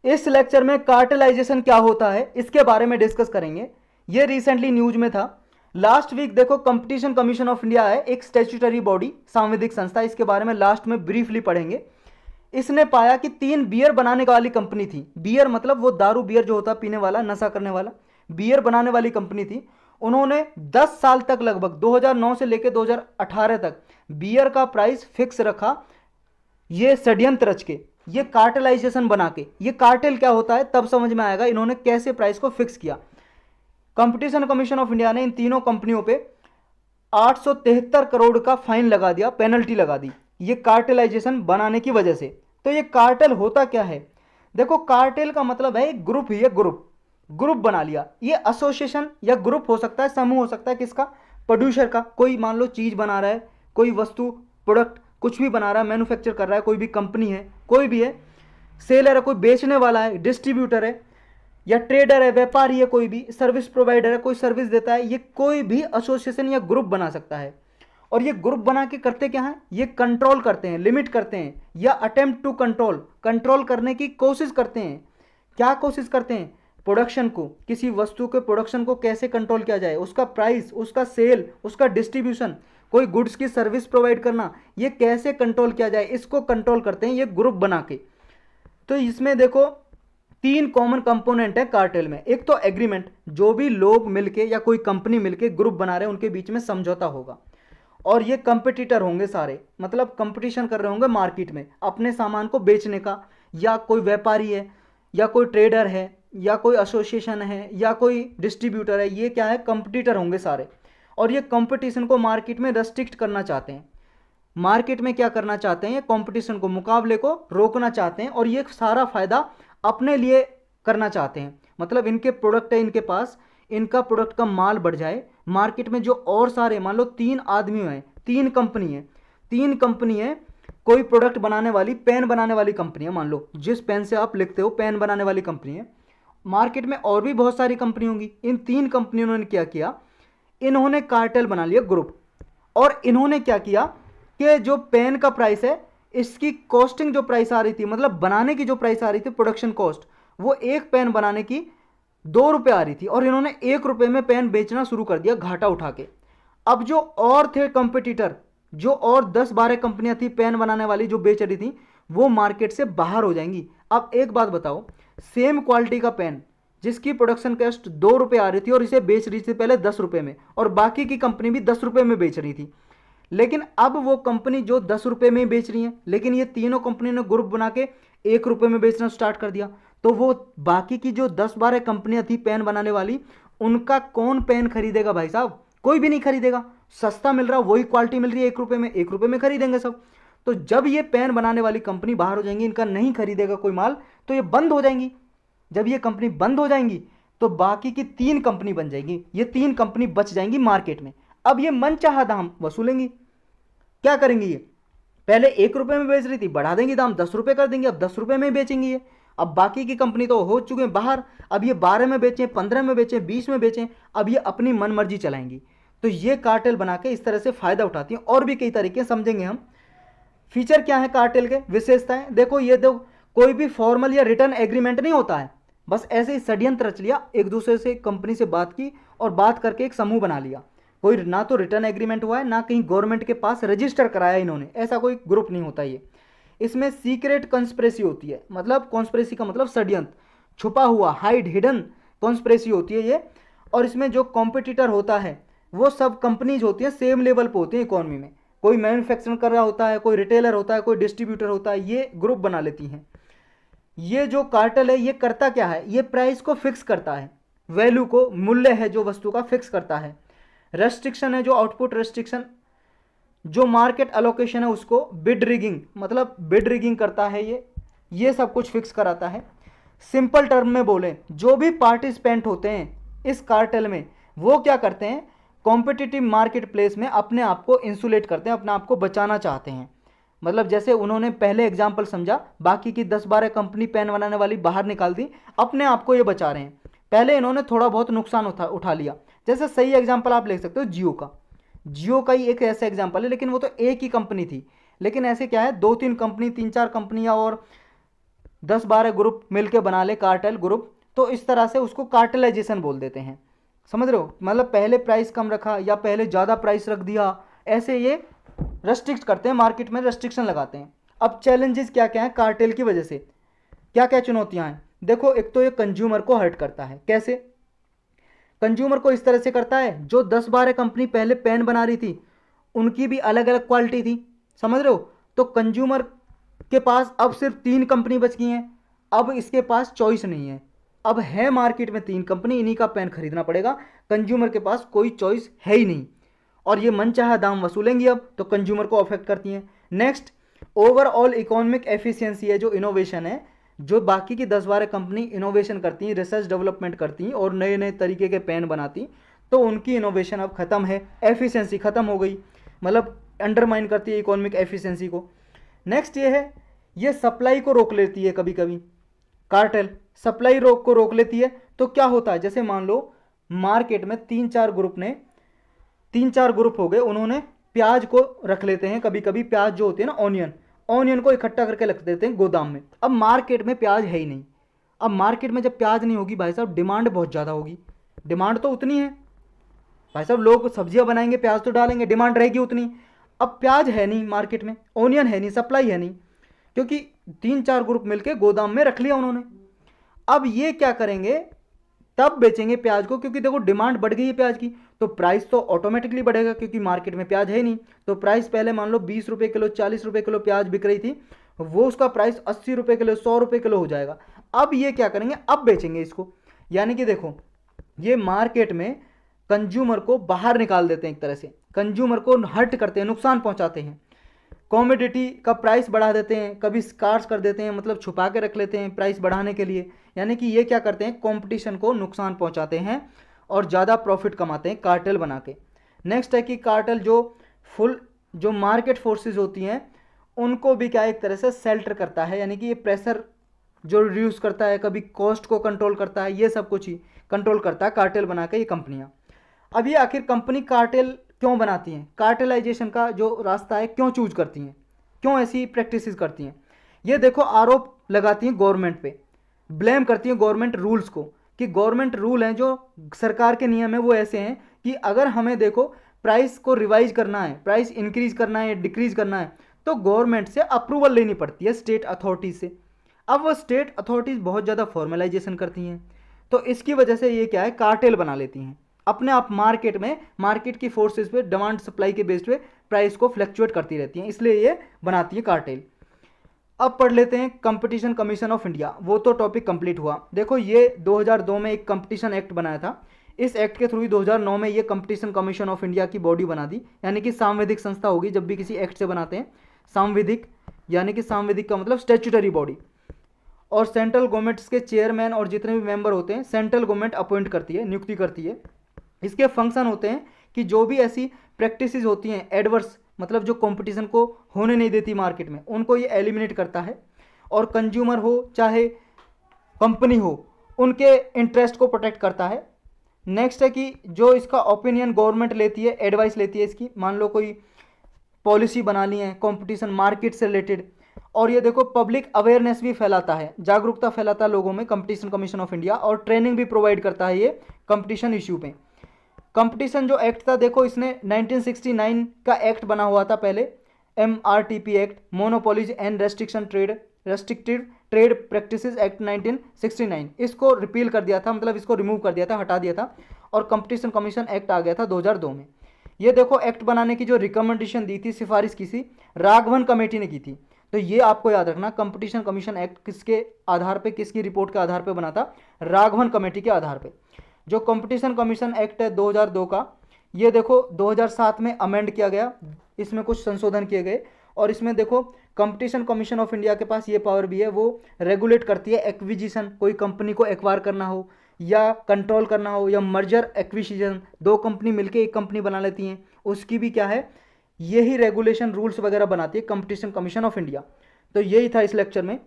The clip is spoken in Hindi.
इस लेक्चर में कार्टेलाइजेशन क्या होता है इसके बारे में डिस्कस करेंगे। ये रिसेंटली न्यूज में था। लास्ट वीक देखो कंपटीशन कमीशन ऑफ इंडिया है, एक स्टैट्यूटरी बॉडी, सांविधिक संस्था, इसके बारे में लास्ट में ब्रीफली पढ़ेंगे। इसने पाया कि 3 बियर बनाने वाली कंपनी थी। बियर मतलब वो दारू बियर जो होता पीने वाला, नशा करने वाला, बियर बनाने वाली कंपनी थी। उन्होंने 10 साल तक, लगभग 2009 से लेकर 2018 तक बियर का प्राइस फिक्स रखा, ये षड्यंत्र रच के, ये कार्टेलाइजेशन बना के। ये कार्टेल क्या होता है तब समझ में आएगा इन्होंने कैसे प्राइस को फिक्स किया। कंपटीशन कमीशन ऑफ इंडिया ने इन तीनों कंपनियों पे 873 करोड़ का फाइन लगा दिया, पेनल्टी लगा दी, ये कार्टेलाइजेशन बनाने की वजह से। तो ये कार्टेल होता क्या है? देखो, कार्टेल का मतलब है ग्रुप ही है, ग्रुप, ग्रुप बना लिया। ये एसोसिएशन या ग्रुप हो सकता है, समूह हो सकता है, किसका? प्रोड्यूसर का। कोई मान लो चीज बना रहा है, कोई वस्तु, प्रोडक्ट कुछ भी बना रहा है, मैन्युफैक्चर कर रहा है, कोई भी कंपनी है, कोई भी है, सेलर है, कोई बेचने वाला है, डिस्ट्रीब्यूटर है, या ट्रेडर है, व्यापारी है, कोई भी सर्विस प्रोवाइडर है, कोई सर्विस देता है, ये कोई भी एसोसिएशन या ग्रुप बना सकता है। और ये ग्रुप बना के करते क्या है? ये कंट्रोल करते हैं, लिमिट करते हैं, या अटेम्प्ट टू कंट्रोल, कंट्रोल करने की कोशिश करते हैं। क्या कोशिश करते हैं? प्रोडक्शन को, किसी वस्तु के प्रोडक्शन को कैसे कंट्रोल किया जाए, उसका प्राइस, उसका सेल, उसका डिस्ट्रीब्यूशन, कोई गुड्स की सर्विस प्रोवाइड करना, ये कैसे कंट्रोल किया जाए, इसको कंट्रोल करते हैं ये ग्रुप बना के। तो इसमें देखो 3 कॉमन कंपोनेंट है कार्टेल में। एक तो एग्रीमेंट, जो भी लोग मिलके या कोई कंपनी मिलके ग्रुप बना रहे हैं उनके बीच में समझौता होगा। और ये कंपटीटर होंगे सारे, मतलब कंपटीशन कर रहे होंगे मार्केट में अपने सामान को बेचने का। या कोई व्यापारी है, या कोई ट्रेडर है, या कोई एसोसिएशन है, या कोई डिस्ट्रीब्यूटर है, ये क्या है? कंपटीटर होंगे सारे। और ये कंपटीशन को मार्केट में रेस्ट्रिक्ट करना चाहते हैं। मार्केट में क्या करना चाहते हैं? ये कंपटीशन को, मुकाबले को रोकना चाहते हैं, और ये सारा फायदा अपने लिए करना चाहते हैं। मतलब इनके प्रोडक्ट है, इनके पास, इनका प्रोडक्ट का माल बढ़ जाए मार्केट में। जो और सारे, मान लो 3 आदमी हैं, 3 कंपनी है, 3 कंपनी है, कोई प्रोडक्ट बनाने वाली, पेन बनाने वाली कंपनी है, मान लो जिस पेन से आप लिखते हो, पेन बनाने वाली कंपनी है। मार्केट में और भी बहुत सारी कंपनी होंगी। इन 3 कंपनियों ने क्या किया? इन्होंने कार्टेल बना लिया, ग्रुप। और इन्होंने क्या किया कि जो पेन का प्राइस है, इसकी कॉस्टिंग जो प्राइस आ रही थी, मतलब बनाने की जो प्राइस आ रही थी, प्रोडक्शन कॉस्ट, वो एक पेन बनाने की 2 रुपये आ रही थी, और इन्होंने 1 रुपये में पेन बेचना शुरू कर दिया, घाटा उठा के। अब जो और थे कंपटीटर, जो और 10-12 कंपनियां थी पेन बनाने वाली जो बेच रही थी, वो मार्केट से बाहर हो जाएंगी। अब एक बात बताओ, सेम क्वालिटी का पेन जिसकी प्रोडक्शन कॉस्ट 2 रुपये आ रही थी, और इसे बेच रही थी पहले 10 रुपये में, और बाकी की कंपनी भी 10 रुपये में बेच रही थी। लेकिन अब वो कंपनी जो 10 रुपये में बेच रही है, लेकिन ये तीनों कंपनी ने ग्रुप बना के 1 रुपये में बेचना स्टार्ट कर दिया। तो वो बाकी की जो 10-12 कंपनियां थी पेन बनाने वाली, उनका कौन पेन खरीदेगा भाई साहब? कोई भी नहीं खरीदेगा। सस्ता मिल रहा, वही क्वालिटी मिल रही है 1 रुपये में, 1 रुपये में खरीदेंगे सब। तो जब ये पेन बनाने वाली कंपनी बाहर हो जाएंगी, इनका नहीं खरीदेगा कोई माल, तो ये बंद हो जाएंगी। जब ये कंपनी बंद हो जाएंगी तो बाकी की 3 कंपनी बन जाएगी, ये 3 कंपनी बच जाएंगी मार्केट में। अब ये मनचाहा दाम वसूलेंगी। क्या करेंगी? ये पहले 1 रुपये में बेच रही थी, बढ़ा देंगी दाम, 10 रुपये कर देंगे, अब 10 रुपये में बेचेंगी ये। अब बाकी की कंपनी तो हो चुके हैं बाहर, अब ये 12 में बेचें, 15 में बेचें, 20 में बेचें, अब ये अपनी मन मर्जी चलाएंगी। तो ये कार्टेल बना के इस तरह से फायदा उठाती हैं। और भी कई तरीके समझेंगे हम। फीचर क्या है कार्टेल के, विशेषताएं देखो। ये दो, कोई भी फॉर्मल या रिटर्न एग्रीमेंट नहीं होता है, बस ऐसे ही षड्यंत्र रच लिया, एक दूसरे से कंपनी से बात की और बात करके एक समूह बना लिया। कोई ना तो रिटर्न एग्रीमेंट हुआ है, ना कहीं गवर्नमेंट के पास रजिस्टर कराया इन्होंने, ऐसा कोई ग्रुप नहीं होता ये। इसमें सीक्रेट कॉन्स्पिरेसी होती है, मतलब कॉन्स्पिरेसी का मतलब षड्यंत्र, छुपा हुआ, हाइड, हिडन कॉन्स्पिरेसी होती है ये। और इसमें जो कॉम्पिटिटर होता है वो सब कंपनीज होती हैं, सेम लेवल पे होती हैं इकोनॉमी में। कोई मैन्युफैक्चरिंग कर रहा होता है, कोई रिटेलर होता है, कोई डिस्ट्रीब्यूटर होता है, ये ग्रुप बना लेती हैं। ये जो कार्टेल है ये करता क्या है? ये प्राइस को फिक्स करता है, वैल्यू को, मूल्य है जो वस्तु का, फिक्स करता है। रेस्ट्रिक्शन है जो आउटपुट रेस्ट्रिक्शन, जो मार्केट अलोकेशन है उसको, बिड रिगिंग, मतलब बिड रिगिंग करता है ये सब कुछ फिक्स कराता है। सिंपल टर्म में बोलें, जो भी पार्टिसिपेंट होते हैं इस कार्टेल में, वो क्या करते हैं? कॉम्पिटिटिव मार्केट प्लेस में अपने आप को इंसुलेट करते हैं, अपने आप को बचाना चाहते हैं। मतलब जैसे उन्होंने पहले एग्जाम्पल समझा, बाकी की 10-12 कंपनी पेन बनाने वाली बाहर निकाल दी, अपने आप को ये बचा रहे हैं। पहले इन्होंने थोड़ा बहुत नुकसान उठा लिया। जैसे सही एग्जाम्पल आप ले सकते हो जियो का, जियो का ही एक ऐसा एग्जाम्पल है, लेकिन वो तो एक ही कंपनी थी। लेकिन ऐसे क्या है, 2-3 कंपनी, 3-4 कंपनियां और 10-12 ग्रुप मिलके बना ले कार्टेल ग्रुप, तो इस तरह से उसको कार्टेलाइजेशन बोल देते हैं। समझ रहे हो, मतलब पहले प्राइस कम रखा या पहले ज़्यादा प्राइस रख दिया, ऐसे ये रेस्ट्रिक्ट करते हैं, मार्केट में रेस्ट्रिक्शन लगाते हैं। अब चैलेंजेस क्या क्या हैं कार्टेल की वजह से, क्या क्या चुनौतियां हैं? देखो, एक तो ये कंज्यूमर को हर्ट करता है। कैसे? कंज्यूमर को इस तरह से करता है, जो 10-12 कंपनी पहले पेन बना रही थी उनकी भी अलग अलग क्वालिटी थी, समझ रहे हो, तो कंज्यूमर के पास अब सिर्फ 3 कंपनी बच गई हैं, अब इसके पास चॉइस नहीं है। अब है मार्केट में 3 कंपनी, इन्हीं का पेन खरीदना पड़ेगा, कंज्यूमर के पास कोई चॉइस है ही नहीं, और ये मनचाहा दाम वसूलेंगी अब, तो कंज्यूमर को अफेक्ट करती हैं। नेक्स्ट, ओवरऑल इकोनॉमिक एफिशिएंसी है, जो इनोवेशन है, जो बाकी की 10-12 कंपनी इनोवेशन करती हैं, रिसर्च डेवलपमेंट करती हैं और नए नए तरीके के पेन बनाती, तो उनकी इनोवेशन अब खत्म है, एफिशिएंसी खत्म हो गई, मतलब अंडरमाइन करती है इकोनॉमिक एफिशिएंसी को। नेक्स्ट ये है, ये सप्लाई को रोक लेती है, कभी कभी कार्टेल सप्लाई रोक को रोक लेती है। तो क्या होता है, जैसे मान लो मार्केट में 3-4 ग्रुप हो गए, उन्होंने प्याज को रख लेते हैं, कभी कभी प्याज जो होती है ना, ऑनियन को इकट्ठा करके रख देते हैं गोदाम में। अब मार्केट में प्याज है ही नहीं, अब मार्केट में जब प्याज नहीं होगी भाई साहब, डिमांड बहुत ज़्यादा होगी, डिमांड तो उतनी है भाई साहब, लोग सब्जियां बनाएंगे प्याज तो डालेंगे, डिमांड रहेगी उतनी। अब प्याज है नहीं मार्केट में, ऑनियन है नहीं, सप्लाई है नहीं, क्योंकि 3-4 ग्रुप मिलके गोदाम में रख लिया उन्होंने। अब ये क्या करेंगे, तब बेचेंगे प्याज को, क्योंकि देखो डिमांड बढ़ गई है प्याज की, तो प्राइस तो ऑटोमेटिकली बढ़ेगा, क्योंकि मार्केट में प्याज है नहीं। तो प्राइस पहले मान लो 20 रुपये किलो, 40 रुपये किलो प्याज बिक रही थी, वो उसका प्राइस 80 रुपये किलो, 100 रुपये किलो हो जाएगा। अब ये क्या करेंगे, अब बेचेंगे इसको, यानी कि देखो ये मार्केट में कंज्यूमर को बाहर निकाल देते हैं, एक तरह से कंज्यूमर को हर्ट करते हैं, नुकसान पहुंचाते हैं। कॉमोडिटी का प्राइस बढ़ा देते हैं, कभी स्कार्स कर देते हैं, मतलब छुपा के रख लेते हैं प्राइस बढ़ाने के लिए, यानी कि ये क्या करते हैं, कंपटीशन को नुकसान पहुंचाते हैं और ज़्यादा प्रॉफिट कमाते हैं कार्टेल बना के। नेक्स्ट है कि कार्टेल जो मार्केट फोर्सेस होती हैं उनको भी क्या एक तरह से शेल्टर करता है, यानी कि ये प्रेशर जो रिड्यूस करता है, कभी कॉस्ट को कंट्रोल करता है, ये सब कुछ ही कंट्रोल करता है कार्टेल बना के ये कंपनियाँ। अब ये आखिर कंपनी कार्टेल क्यों बनाती हैं, कार्टेलाइजेशन का जो रास्ता है क्यों चूज करती हैं, क्यों ऐसी प्रैक्टिसेस करती हैं? ये देखो, आरोप लगाती हैं गवर्नमेंट पे, ब्लेम करती हैं गवर्नमेंट रूल्स को, कि गवर्नमेंट रूल हैं, जो सरकार के नियम है वो ऐसे हैं कि अगर हमें देखो प्राइस को रिवाइज करना है, प्राइस इंक्रीज करना है, डिक्रीज करना है, तो गवर्नमेंट से अप्रूवल लेनी पड़ती है, स्टेट अथॉरिटीज से। अब वो स्टेट अथॉरिटीज बहुत ज़्यादा फॉर्मलाइजेशन करती हैं, तो इसकी वजह से ये क्या है, कार्टेल बना लेती हैं अपने आप मार्केट में, मार्केट की फोर्सेस पे, डिमांड सप्लाई के बेस पे प्राइस को फ्लक्चुएट करती रहती हैं, इसलिए ये बनाती है कार्टेल। अब पढ़ लेते हैं कंपटीशन कमीशन ऑफ इंडिया, वो तो टॉपिक कंप्लीट हुआ। देखो ये 2002 में एक कंपटीशन एक्ट बनाया था, इस एक्ट के थ्रू ही 2009 में ये कंपटीशन कमीशन ऑफ इंडिया की बॉडी बना दी, यानी कि सांविधिक संस्था होगी, जब भी किसी एक्ट से बनाते हैं सांविधिक, यानी कि सांविधिक का मतलब स्टैट्यूटरी बॉडी, और सेंट्रल गवर्नमेंट्स के चेयरमैन और जितने भी मेंबर होते हैं सेंट्रल गवर्नमेंट अपॉइंट करती है, नियुक्ति करती है। इसके फंक्शन होते हैं कि जो भी ऐसी प्रैक्टिसेस होती हैं एडवर्स, मतलब जो कंपटीशन को होने नहीं देती मार्केट में, उनको ये एलिमिनेट करता है, और कंज्यूमर हो चाहे कंपनी हो, उनके इंटरेस्ट को प्रोटेक्ट करता है। नेक्स्ट है कि जो इसका ओपिनियन गवर्नमेंट लेती है, एडवाइस लेती है इसकी, मान लो कोई पॉलिसी बनानी है कंपटीशन मार्केट से रिलेटेड, और ये देखो पब्लिक अवेयरनेस भी फैलाता है, जागरूकता फैलाता है लोगों में कंपटीशन कमीशन ऑफ इंडिया, और ट्रेनिंग भी प्रोवाइड करता है ये कंपटीशन इश्यू पे। कंपटीशन जो एक्ट था, देखो इसने 1969 का एक्ट बना हुआ था पहले, MRTP act, monopolies and restrictive trade practices act 1969, इसको रिपील कर दिया था, मतलब इसको रिमूव कर दिया था, हटा दिया था, और कंपटीशन कमीशन एक्ट आ गया था 2002 में। ये देखो एक्ट बनाने की जो रिकमेंडेशन दी थी, सिफारिश की थी, राघवन कमेटी ने की थी। तो ये आपको याद रखना, कंपटीशन कमीशन एक्ट किसके आधार पे, किसकी रिपोर्ट के आधार पे बना था, राघवन कमेटी के आधार पे। जो कंपटीशन कमीशन एक्ट है 2002 का, ये देखो 2007 में अमेंड किया गया, इसमें कुछ संशोधन किए गए, और इसमें देखो कंपटीशन कमीशन ऑफ इंडिया के पास ये पावर भी है, वो रेगुलेट करती है एक्विजिशन, कोई कंपनी को एक्वायर करना हो या कंट्रोल करना हो, या मर्जर एक्विजिशन, 2 कंपनी मिलके एक कंपनी बना लेती हैं, उसकी भी क्या है, यही रेगुलेशन रूल्स वगैरह बनाती है कंपटीशन कमीशन ऑफ इंडिया। तो यही था इस लेक्चर में।